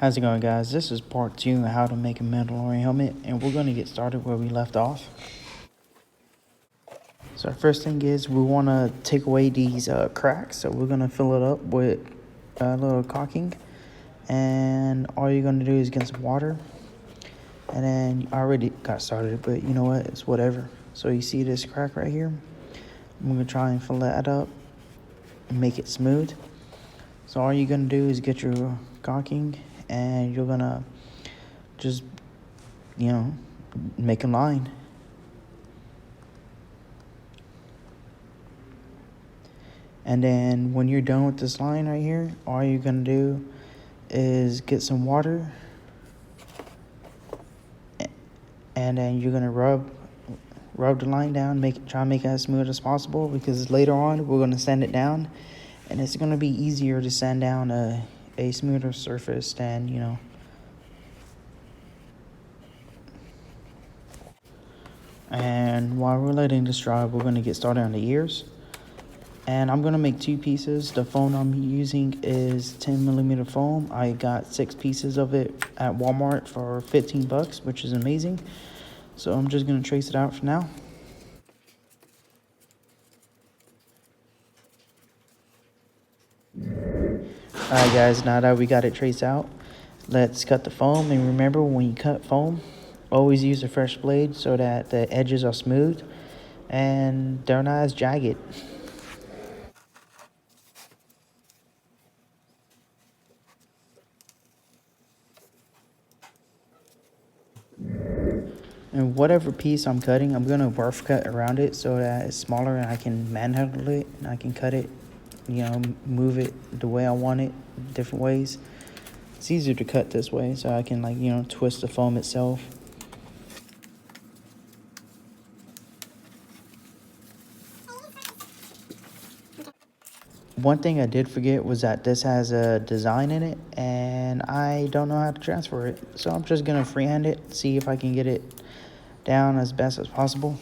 How's it going, guys? This is part 2 of how to make a Mandalorian helmet, and we're going to get started where we left off. So first thing is we want to take away these cracks, so we're going to fill it up with a little caulking, and all you're going to do is get some water, and then I already got started, but you know what, it's whatever. So you see this crack right here? I'm going to try and fill that up and make it smooth. So all you're going to do is get your caulking, and you're going to just, make a line. And then when you're done with this line right here, all you're going to do is get some water, and then you're going to rub the line down, try to make it as smooth as possible, because later on we're going to sand it down, and it's going to be easier to sand down a smoother surface than, And while we're letting this dry, we're going to get started on the ears. And I'm going to make 2 pieces. The foam I'm using is 10mm foam. I got 6 pieces of it at Walmart for 15 bucks, which is amazing. So I'm just going to trace it out for now. Alright guys, now that we got it traced out, let's cut the foam. And remember, when you cut foam, always use a fresh blade so that the edges are smooth and they're not as jagged. And whatever piece I'm cutting, I'm going to rough cut around it so that it's smaller and I can manhandle it and I can cut it, move it the way I want it, different ways. It's easier to cut this way, so I can twist the foam itself. One thing I did forget was that this has a design in it, and I don't know how to transfer it. So I'm just going to freehand it, see if I can get it down as best as possible.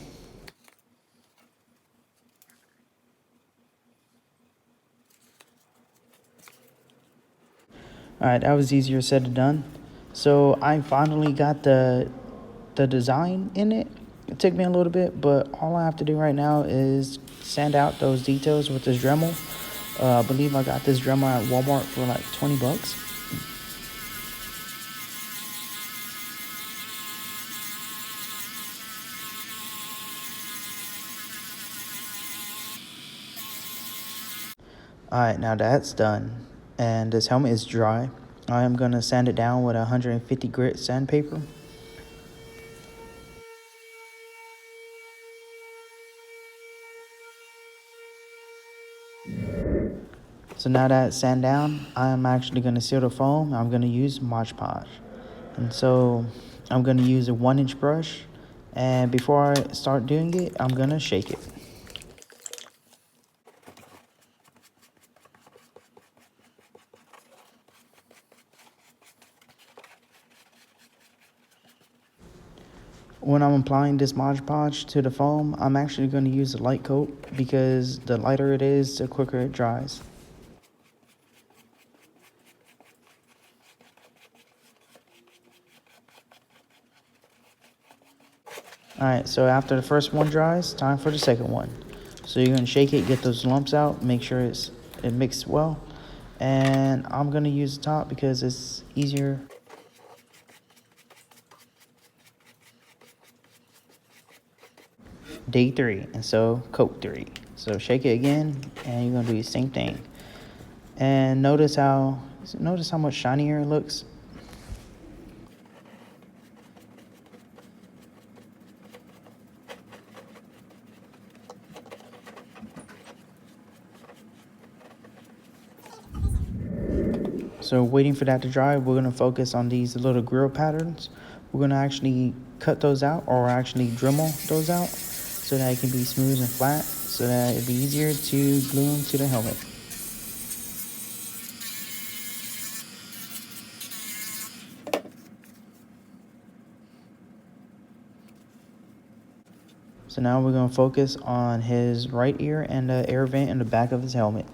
Alright, that was easier said than done. So I finally got the design in it. It took me a little bit, but all I have to do right now is sand out those details with this Dremel. I believe I got this Dremel at Walmart for like 20 bucks. Alright, now that's done, and this helmet is dry. I am going to sand it down with 150 grit sandpaper. So now that it's sand down, I'm actually going to seal the foam. I'm going to use Mod Podge. And so I'm going to use a 1-inch brush, and before I start doing it, I'm going to shake it. When I'm applying this Mod Podge to the foam, I'm actually going to use a light coat, because the lighter it is, the quicker it dries. Alright, so after the first one dries, time for the second one. So you're going to shake it, get those lumps out, make sure it mixes well. And I'm going to use the top because it's easier. Day 3, and so coat 3. So shake it again, and you're going to do the same thing. And notice how much shinier it looks. So waiting for that to dry, we're going to focus on these little grill patterns. We're going to actually cut those out, or actually Dremel those out, so that it can be smooth and flat, so that it'd be easier to glue them to the helmet. So now we're going to focus on his right ear and the air vent in the back of his helmet.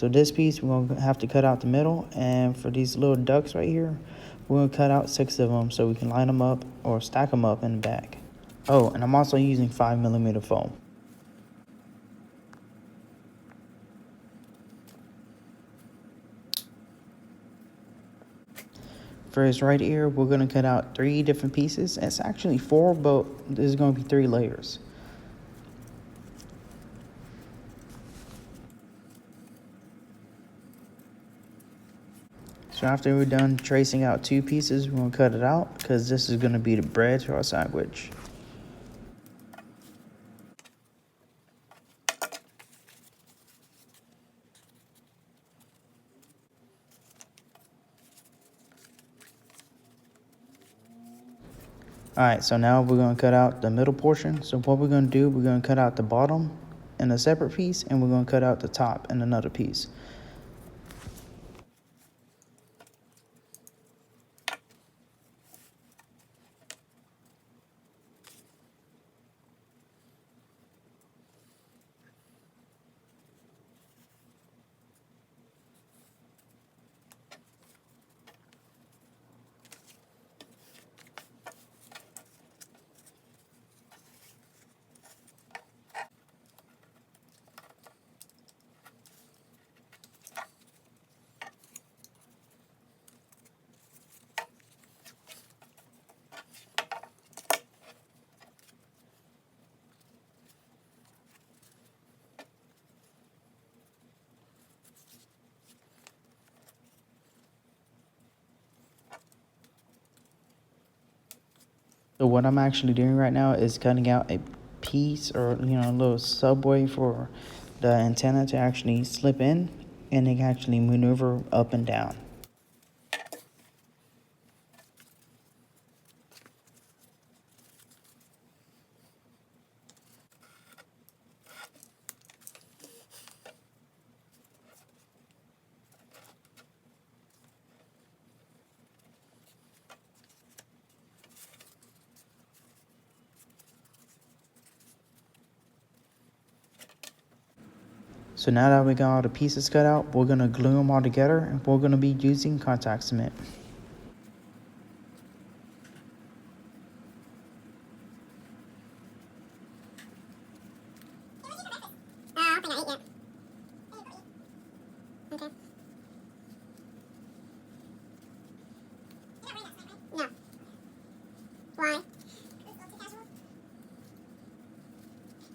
So this piece, we're going to have to cut out the middle. And for these little ducks right here, we're going to cut out 6 of them so we can line them up or stack them up in the back. Oh, and I'm also using 5mm foam. For his right ear, we're going to cut out 3 different pieces. It's actually 4, but there's going to be 3 layers. So after we're done tracing out 2 pieces, we're going to cut it out because this is going to be the bread to our sandwich. Alright, so now we're going to cut out the middle portion. So what we're going to do, we're going to cut out the bottom in a separate piece, and we're going to cut out the top in another piece. So what I'm actually doing right now is cutting out a piece or a little subway for the antenna to actually slip in, and it can actually maneuver up and down. So now that we got all the pieces cut out, we're going to glue them all together, and we're going to be using contact cement. Why?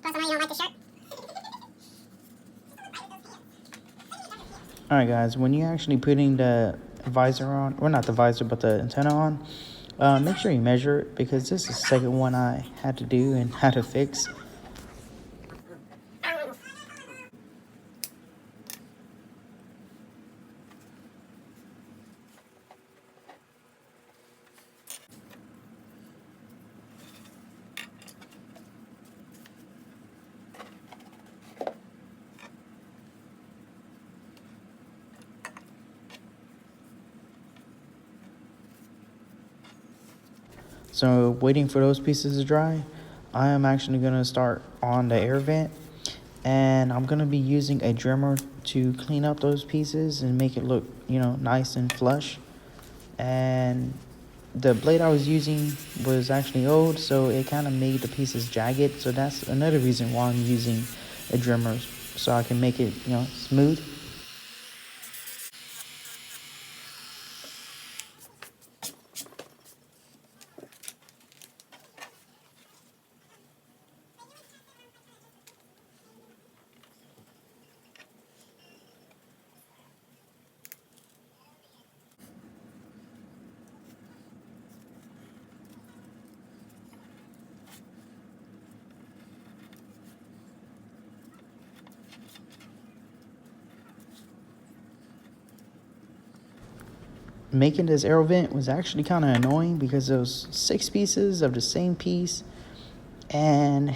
Plus, I know you don't like the shirt. Alright guys, when you're actually putting the visor on, or not the visor, but the antenna on, make sure you measure it, because this is the second one I had to do and had to fix. So waiting for those pieces to dry, I am actually going to start on the air vent, and I'm going to be using a trimmer to clean up those pieces and make it look, nice and flush. And the blade I was using was actually old, so it kind of made the pieces jagged. So that's another reason why I'm using a trimmer, so I can make it, smooth. Making this arrow vent was actually kind of annoying because there was 6 pieces of the same piece, and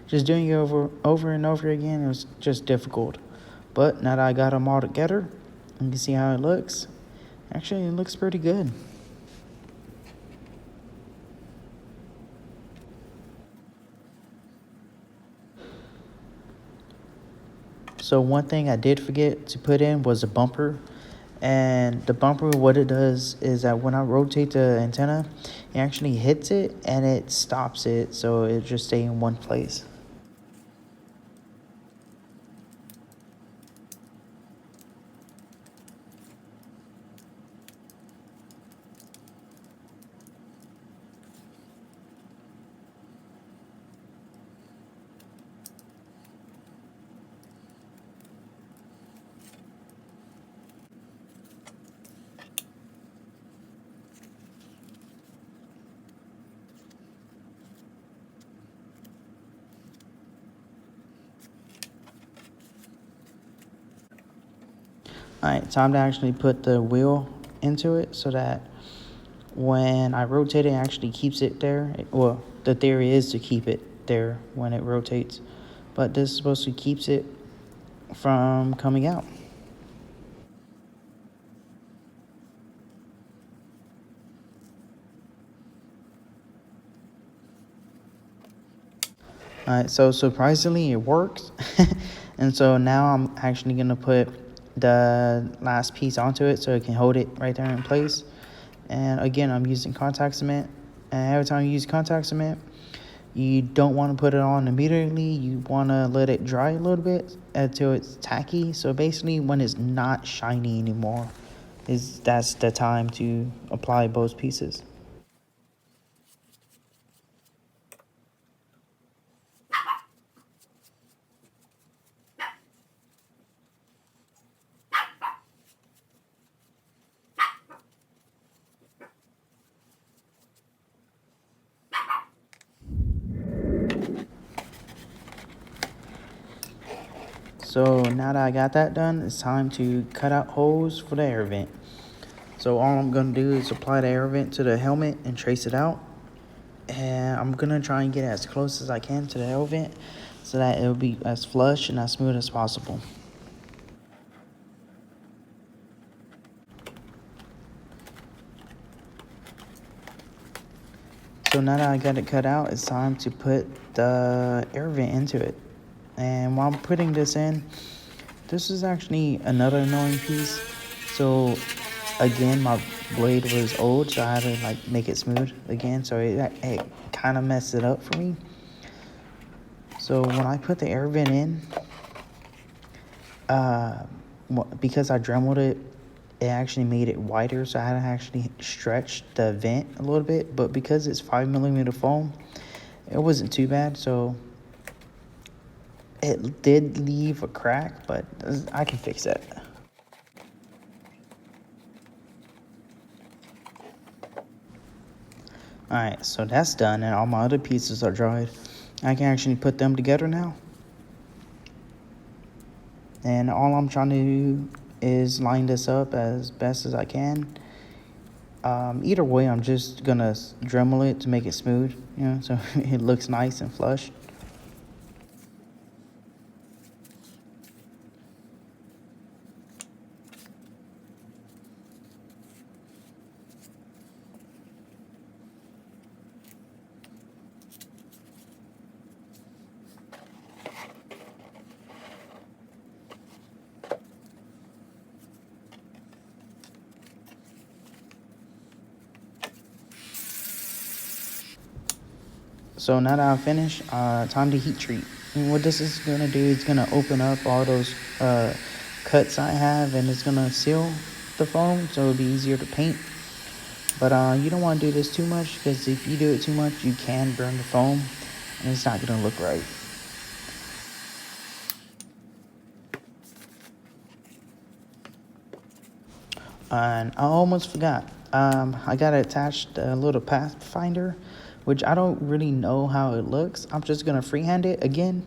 just doing it over and over again, it was just difficult. But now that I got them all together, you can see how it looks. Actually, it looks pretty good. So one thing I did forget to put in was a bumper. And the bumper, what it does is that when I rotate the antenna, it actually hits it and it stops it, so it just stay in one place. Alright, time to actually put the wheel into it so that when I rotate it, it actually keeps it there. Well, the theory is to keep it there when it rotates, but this is supposed to keeps it from coming out. Alright, so surprisingly it works. And so now I'm actually gonna put the last piece onto it so it can hold it right there in place. And again, I'm using contact cement. And every time you use contact cement, you don't want to put it on immediately. You want to let it dry a little bit until it's tacky. So basically when it's not shiny anymore, that's the time to apply both pieces. So now that I got that done, it's time to cut out holes for the air vent. So all I'm gonna do is apply the air vent to the helmet and trace it out. And I'm gonna try and get as close as I can to the air vent so that it'll be as flush and as smooth as possible. So now that I got it cut out, it's time to put the air vent into it. And while I'm putting this in, this is actually another annoying piece. So again, my blade was old, so I had to like make it smooth again. So it kind of messed it up for me. So when I put the air vent in, because I dremeled it, it actually made it wider. So I had to actually stretch the vent a little bit. But because it's 5mm foam, it wasn't too bad. So it did leave a crack, but I can fix it. Alright, so that's done and all my other pieces are dried. I can actually put them together now. And all I'm trying to do is line this up as best as I can. Either way, I'm just gonna Dremel it to make it smooth, so it looks nice and flush. So now that I'm finished, time to heat treat. And what this is gonna do is gonna open up all those cuts I have, and it's gonna seal the foam, so it'll be easier to paint. But you don't want to do this too much, because if you do it too much, you can burn the foam, and it's not gonna look right. And I almost forgot. I got attached a little pathfinder, which I don't really know how it looks. I'm just gonna freehand it again.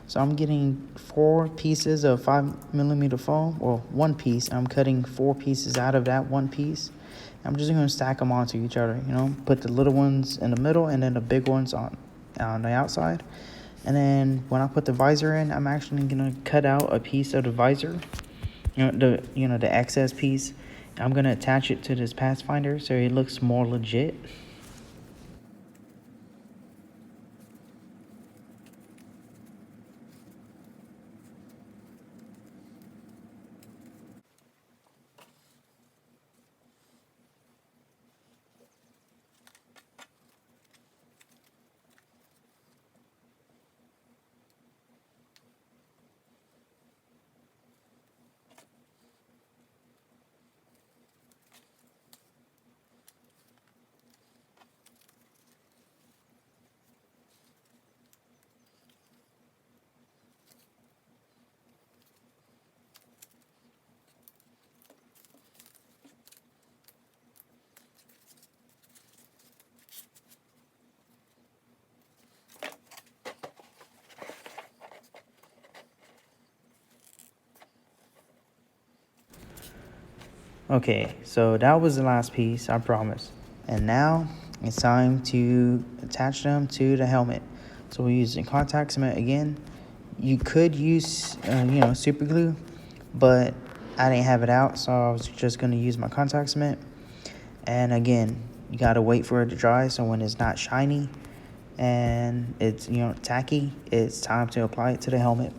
So I'm getting 4 pieces of 5mm foam, or one piece. I'm cutting 4 pieces out of that one piece. I'm just gonna stack them onto each other. Put the little ones in the middle, and then the big ones on the outside. And then when I put the visor in, I'm actually gonna cut out a piece of the visor. The excess piece. I'm gonna attach it to this pathfinder so it looks more legit. Okay, so that was the last piece, I promise. And now it's time to attach them to the helmet. So we're using contact cement again. You could use, super glue, but I didn't have it out, so I was just gonna use my contact cement. And again, you gotta wait for it to dry, so when it's not shiny and it's, tacky, it's time to apply it to the helmet.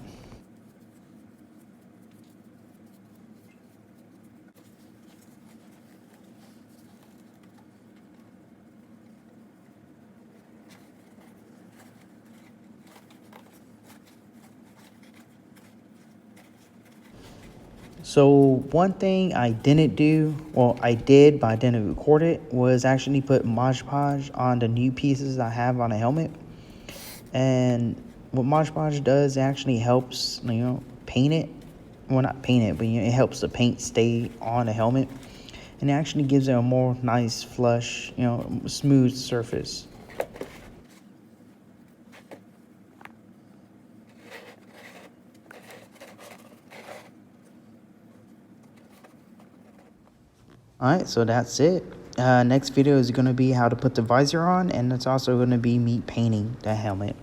So one thing I didn't do, well, I did, but I didn't record it, was actually put Mod Podge on the new pieces I have on the helmet. And what Mod Podge does, it actually helps, paint it. Well, not paint it, but it helps the paint stay on the helmet. And it actually gives it a more nice, flush, smooth surface. Alright, so that's it. Next video is going to be how to put the visor on, and it's also going to be me painting the helmet.